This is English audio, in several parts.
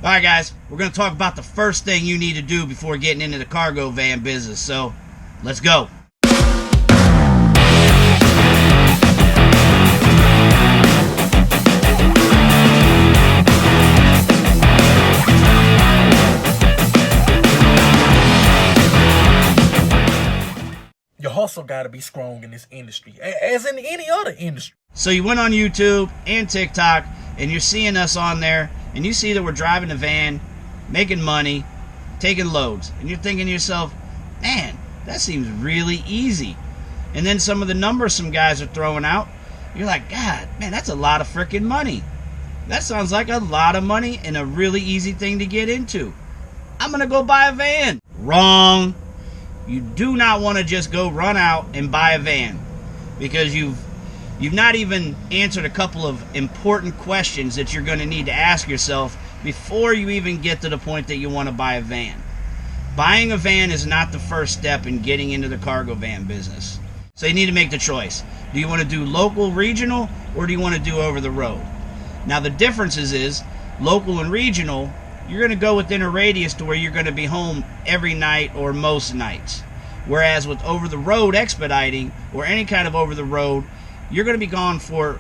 Alright guys, we're going to talk about the first thing you need to do before getting into the cargo van business. So, let's go. Your hustle gotta be strong in this industry, as in any other industry. So you went on YouTube and TikTok, and you're seeing us on there, and you see that we're driving a van, making money, taking loads, and you're thinking to yourself, man, that seems really easy. And then some of the numbers some guys are throwing out, you're like, God, man, that's a lot of freaking money. That sounds like a lot of money and a really easy thing to get into. I'm gonna go buy a van. Wrong. You do not want to just go run out and buy a van, because you've not even answered a couple of important questions that you're going to need to ask yourself before you even get to the point that you want to buy a van. Buying a van is not the first step in getting into the cargo van business. So you need to make the choice. Do you want to do local, regional, or do you want to do over the road? Now the differences is, local and regional, you're going to go within a radius to where you're going to be home every night or most nights. Whereas with over the road expediting, or any kind of over the road, you're going to be gone for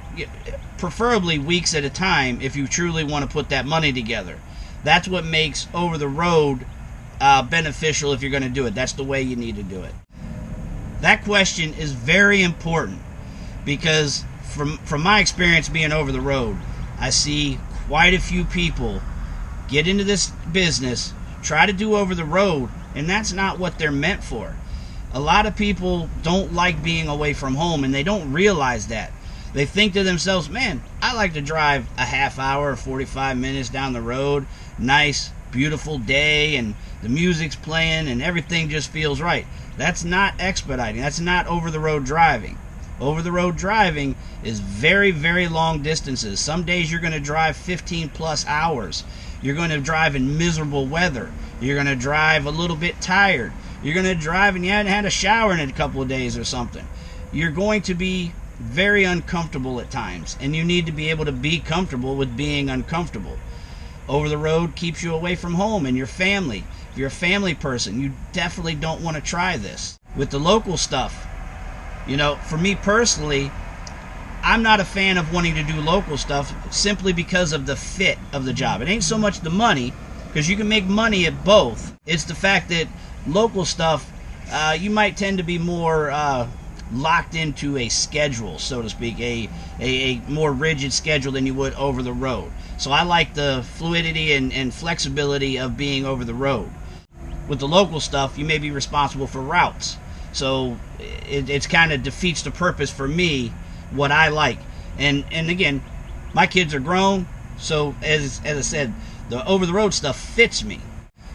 preferably weeks at a time if you truly want to put that money together. That's what makes over the road beneficial if you're going to do it. That's the way you need to do it. That question is very important, because from my experience being over the road, I see quite a few people get into this business, try to do over the road, and that's not what they're meant for. A lot of people don't like being away from home, and they don't realize that. They think to themselves, man, I like to drive a half hour or 45 minutes down the road, nice, beautiful day, and the music's playing, and everything just feels right. That's not expediting. That's not over the road driving. Over the road driving is very, very long distances. Some days you're going to drive 15 plus hours. You're going to drive in miserable weather. You're going to drive a little bit tired. You're going to drive and you hadn't had a shower in a couple of days or something. You're going to be very uncomfortable at times, and you need to be able to be comfortable with being uncomfortable. Over the road keeps you away from home and your family. If you're a family person, you definitely don't want to try this. With the local stuff, you know, for me personally, I'm not a fan of wanting to do local stuff simply because of the fit of the job. It ain't so much the money, because you can make money at both. It's the fact that local stuff, you might tend to be more locked into a schedule, so to speak, a more rigid schedule than you would over the road. So I like the fluidity and flexibility of being over the road. With the local stuff, you may be responsible for routes. So it's kind of defeats the purpose for me, what I like. And again, my kids are grown, so as I said, the over the road stuff fits me.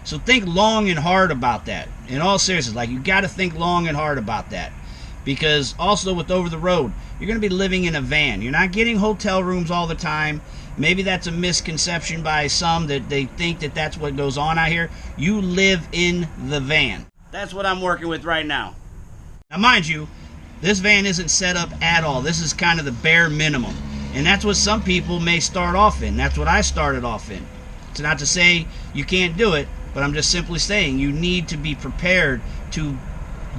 So think long and hard about that. In all seriousness, like, you got to think long and hard about that, because also with over the road, you're going to be living in a van. You're not getting hotel rooms all the time. Maybe that's a misconception by some, that they think that that's what goes on out here. You live in the van. That's what I'm working with right now. Now mind you, this van isn't set up at all. This is kind of the bare minimum. And that's what some people may start off in. That's what I started off in. It's not to say you can't do it, but I'm just simply saying you need to be prepared to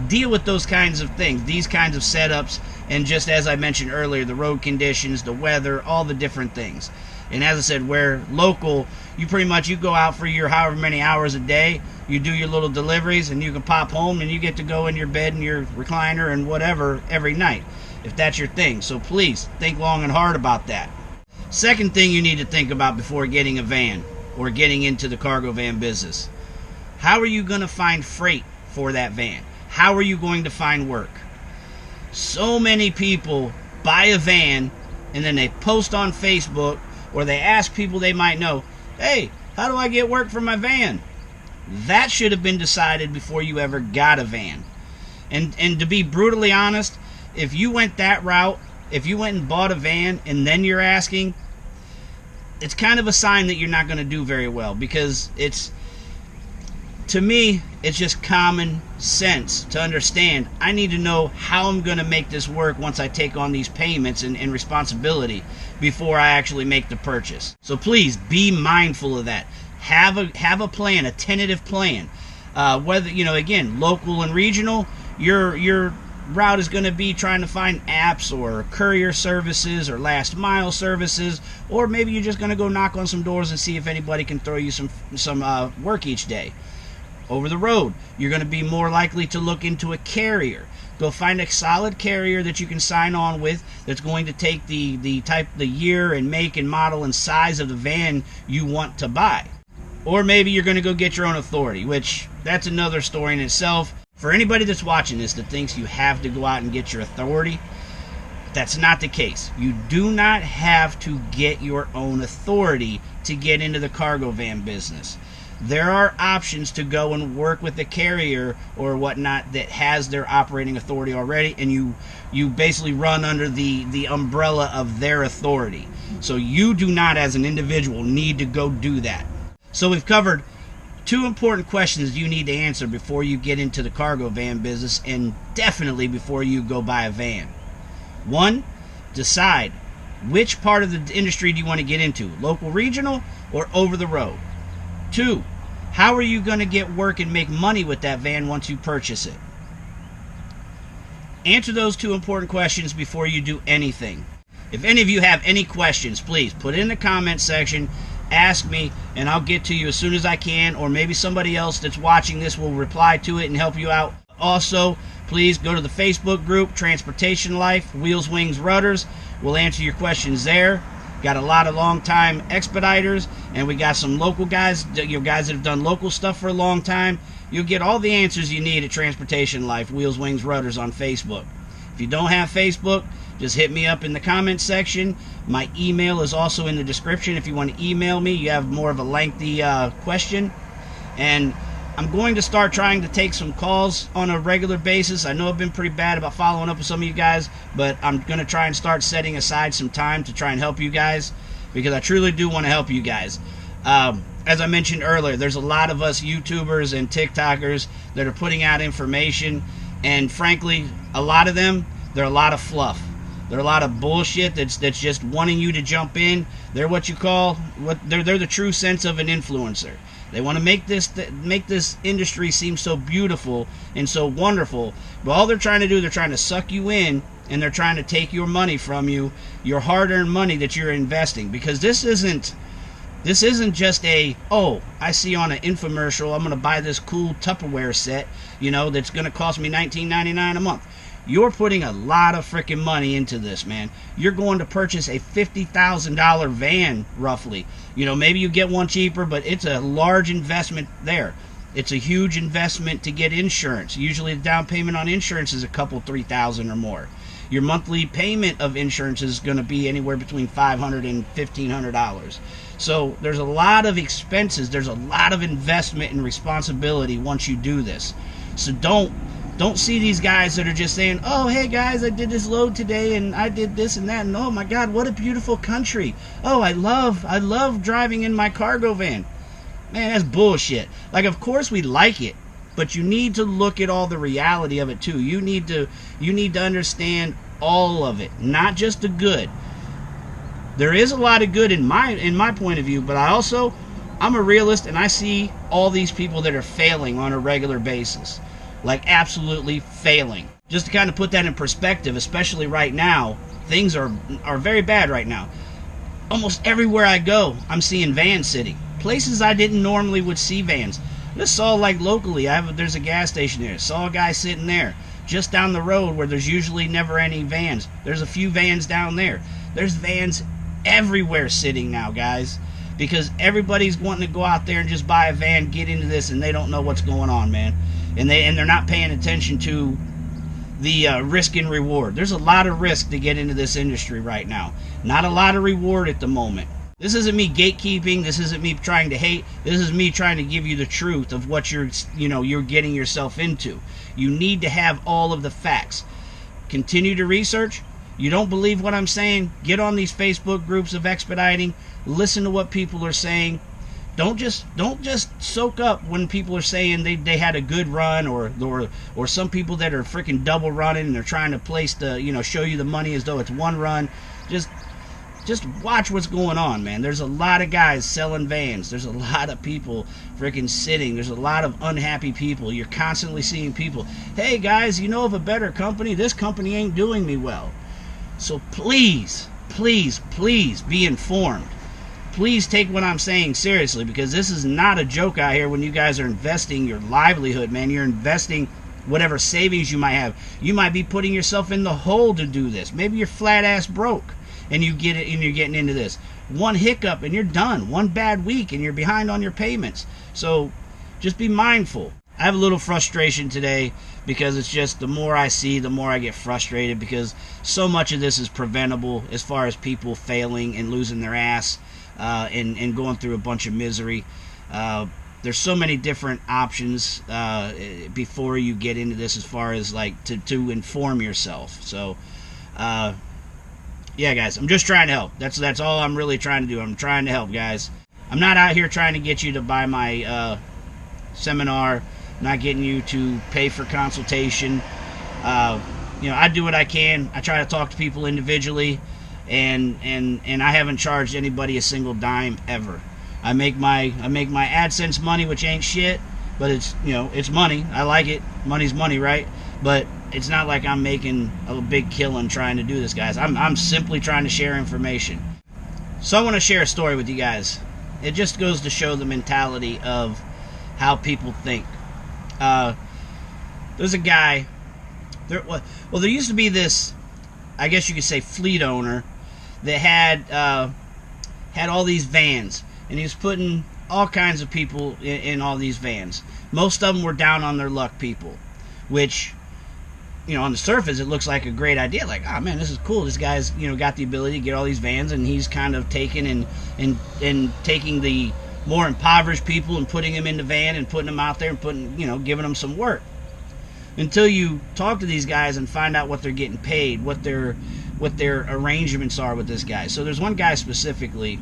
deal with those kinds of things, these kinds of setups, and just as I mentioned earlier, the road conditions, the weather, all the different things. And as I said, where local, you go out for your however many hours a day, you do your little deliveries, and you can pop home and you get to go in your bed and your recliner and whatever every night, if that's your thing. So please think long and hard about that. Second thing you need to think about before getting a van or getting into the cargo van business: how are you going to find freight for that van? How are you going to find work? So many people buy a van and then they post on Facebook, or they ask people they might know, hey, how do I get work for my van? That should have been decided before you ever got a van. And to be brutally honest, if you went that route, if you went and bought a van and then you're asking, it's kind of a sign that you're not going to do very well, because to me, it's just common sense to understand. I need to know how I'm going to make this work once I take on these payments and responsibility before I actually make the purchase. So please be mindful of that. Have a plan, a tentative plan. Whether, again, local and regional, your route is going to be trying to find apps or courier services or last mile services, or maybe you're just going to go knock on some doors and see if anybody can throw you some work each day. Over the road, you're going to be more likely to look into a carrier. Go find a solid carrier that you can sign on with that's going to take the year and make and model and size of the van you want to buy. Or maybe you're going to go get your own authority, which that's another story in itself. For anybody that's watching this that thinks you have to go out and get your authority, that's not the case. You do not have to get your own authority to get into the cargo van business. There are options to go and work with a carrier or whatnot that has their operating authority already, and you basically run under the umbrella of their authority. So you do not, as an individual, need to go do that. So we've covered 2 important questions you need to answer before you get into the cargo van business, and definitely before you go buy a van. 1, decide which part of the industry do you want to get into, local, regional, or over the road. 2, how are you going to get work and make money with that van once you purchase it? Answer those 2 important questions before you do anything. If any of you have any questions, please put it in the comment section. Ask me, and I'll get to you as soon as I can, or maybe somebody else that's watching this will reply to it and help you out. Also, please go to the Facebook group, Transportation Life, Wheels, Wings, Rudders. We'll answer your questions there. Got a lot of long-time expediters, and we got some local guys, guys that have done local stuff for a long time. You'll get all the answers you need at Transportation Life, Wheels, Wings, Rudders on Facebook. If you don't have Facebook, just hit me up in the comments section. My email is also in the description. If you want to email me, you have more of a lengthy question. And I'm going to start trying to take some calls on a regular basis. I know I've been pretty bad about following up with some of you guys, but I'm going to try and start setting aside some time to try and help you guys, because I truly do want to help you guys. As I mentioned earlier, there's a lot of us YouTubers and TikTokers that are putting out information, and frankly, a lot of them, they're a lot of fluff. They're a lot of bullshit that's just wanting you to jump in. They're what you call, they're the true sense of an influencer. They want to make this industry seem so beautiful and so wonderful, but all they're trying to do, they're trying to suck you in, and they're trying to take your money from you, your hard-earned money that you're investing. Because this isn't just a, oh, I see on an infomercial, I'm going to buy this cool Tupperware set, that's going to cost me $19.99 a month. You're putting a lot of freaking money into this, man. You're going to purchase a $50,000 van, roughly. Maybe you get one cheaper, but it's a large investment there. It's a huge investment to get insurance. Usually the down payment on insurance is a couple, $3,000 or more. Your monthly payment of insurance is going to be anywhere between $500 and $1,500. So there's a lot of expenses. There's a lot of investment and responsibility once you do this. So don't see these guys that are just saying, oh, hey guys, I did this load today and I did this and that, and oh my God, what a beautiful country. Oh, I love driving in my cargo van. Man, that's bullshit. Like, of course we like it, but you need to look at all the reality of it too. You need to understand all of it, not just the good. There is a lot of good in my point of view, but I'm a realist, and I see all these people that are failing on a regular basis. Like, absolutely failing. Just to kind of put that in perspective, especially right now, things are very bad right now. Almost everywhere I go, I'm seeing vans sitting. Places I didn't normally would see vans. I just saw, like, locally, there's a gas station there. Saw a guy sitting there. Just down the road where there's usually never any vans. There's a few vans down there. There's vans everywhere sitting now, guys. Because everybody's wanting to go out there and just buy a van, get into this, and they don't know what's going on, man. And they're not paying attention to the risk and reward. There's a lot of risk to get into this industry right now. Not a lot of reward at the moment. This isn't me gatekeeping. This isn't me trying to hate. This is me trying to give you the truth of what you're getting yourself into. You need to have all of the facts. Continue to research. You don't believe what I'm saying? Get on these Facebook groups of expediting. Listen to what people are saying. Don't just soak up when people are saying they had a good run, or some people that are freaking double running and they're trying to place show you the money as though it's one run. Just just watch what's going on, man. There's a lot of guys selling vans. There's a lot of people freaking sitting. There's a lot of unhappy people. You're constantly seeing people, hey guys, you know of a better company? This company ain't doing me well. So please, please, please be informed. Please take what I'm saying seriously, because this is not a joke out here when you guys are investing your livelihood, man. You're investing whatever savings you might have. You might be putting yourself in the hole to do this. Maybe you're flat ass broke and you get it and you're getting into this. One hiccup and you're done. One bad week and you're behind on your payments. So just be mindful. I have a little frustration today because it's just the more I see, the more I get frustrated, because so much of this is preventable as far as people failing and losing their ass and going through a bunch of misery. There's so many different options before you get into this, as far as like to inform yourself. So yeah, guys, I'm just trying to help. That's all I'm really trying to do. I'm trying to help, guys. I'm not out here trying to get you to buy my seminar. I'm not getting you to pay for consultation. I do what I can. I try to talk to people individually, and I haven't charged anybody a single dime ever. I make my AdSense money, which ain't shit, but it's it's money. I like it. Money's money, right? But it's not like I'm making a big killing trying to do this, guys. I'm simply trying to share information. So I want to share a story with you guys. It just goes to show the mentality of how people think. There's a guy. There used to be this, I guess you could say, fleet owner that had all these vans, and he was putting all kinds of people in all these vans. Most of them were down on their luck people, which, on the surface it looks like a great idea. Like, oh man, this is cool. This guy's got the ability to get all these vans, and he's kind of taking and taking the more impoverished people and putting them in the van and putting them out there and giving them some work. Until you talk to these guys and find out what they're getting paid, what their arrangements are with this guy. So there's one guy specifically,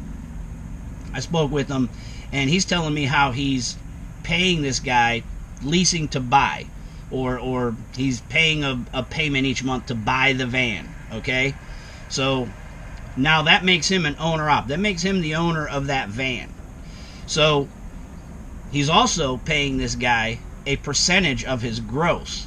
I spoke with him, and he's telling me how he's paying this guy leasing to buy, or he's paying a payment each month to buy the van. Okay, so now that makes him an owner-op. That makes him the owner of that van. So he's also paying this guy a percentage of his gross.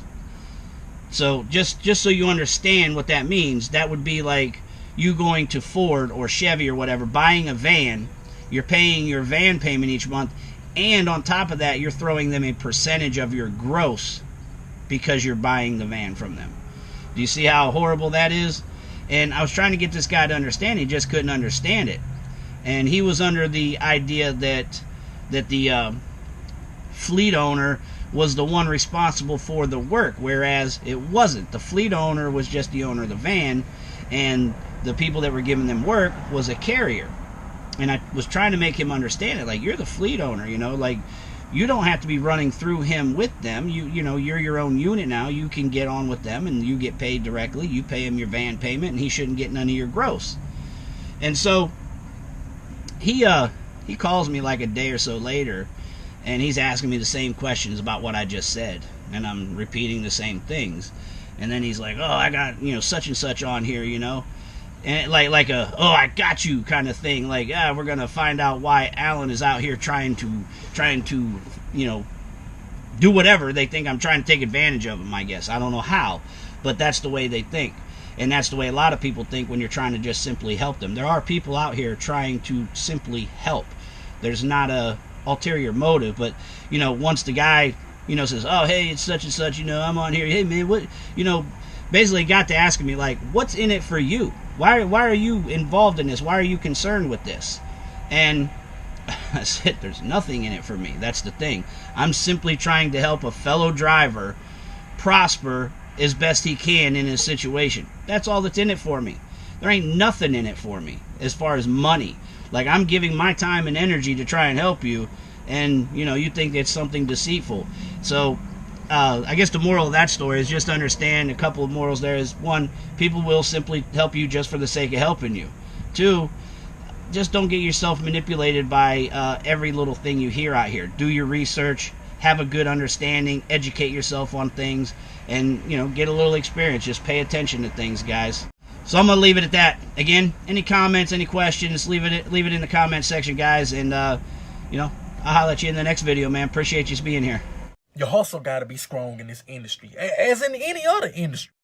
So just so you understand what that means, that would be like you going to Ford or Chevy or whatever, buying a van. You're paying your van payment each month, and on top of that, you're throwing them a percentage of your gross because you're buying the van from them. Do you see how horrible that is? And I was trying to get this guy to understand. He just couldn't understand it. And he was under the idea that the fleet owner was the one responsible for the work, whereas it wasn't. The fleet owner was just the owner of the van, and the people that were giving them work was a carrier. And I was trying to make him understand it. Like, you're the fleet owner, like, you don't have to be running through him with them. You're your own unit now. You can get on with them, and you get paid directly. You pay him your van payment, and he shouldn't get none of your gross. And so he calls me like a day or so later, and he's asking me the same questions about what I just said, and I'm repeating the same things. And then he's like, oh, I got such and such on here, and like a, oh, I got you kind of thing. Like, we're gonna find out why Alan is out here trying to do whatever. They think I'm trying to take advantage of him, I guess. I don't know how, but that's the way they think. And that's the way a lot of people think when you're trying to just simply help them. There are people out here trying to simply help. There's not a ulterior motive, but once the guy says, oh, hey, it's such and such, I'm on here, hey man, what, basically got to asking me, like, what's in it for you? Why are you involved in this? Why are you concerned with this? And I said, there's nothing in it for me. That's the thing. I'm simply trying to help a fellow driver prosper as best he can in his situation. That's all that's in it for me. There ain't nothing in it for me as far as money. Like, I'm giving my time and energy to try and help you, and you think it's something deceitful. So I guess the moral of that story is just understand a couple of morals there. Is one, people will simply help you just for the sake of helping you. Two, just don't get yourself manipulated by every little thing you hear out here. Do your research, have a good understanding, educate yourself on things, and get a little experience. Just pay attention to things, guys. So I'm gonna leave it at that. Again, any comments, any questions, leave it in the comment section, guys. And you know, I'll holler at you in the next video, man. Appreciate you being here. Your hustle got to be strong in this industry, as in any other industry.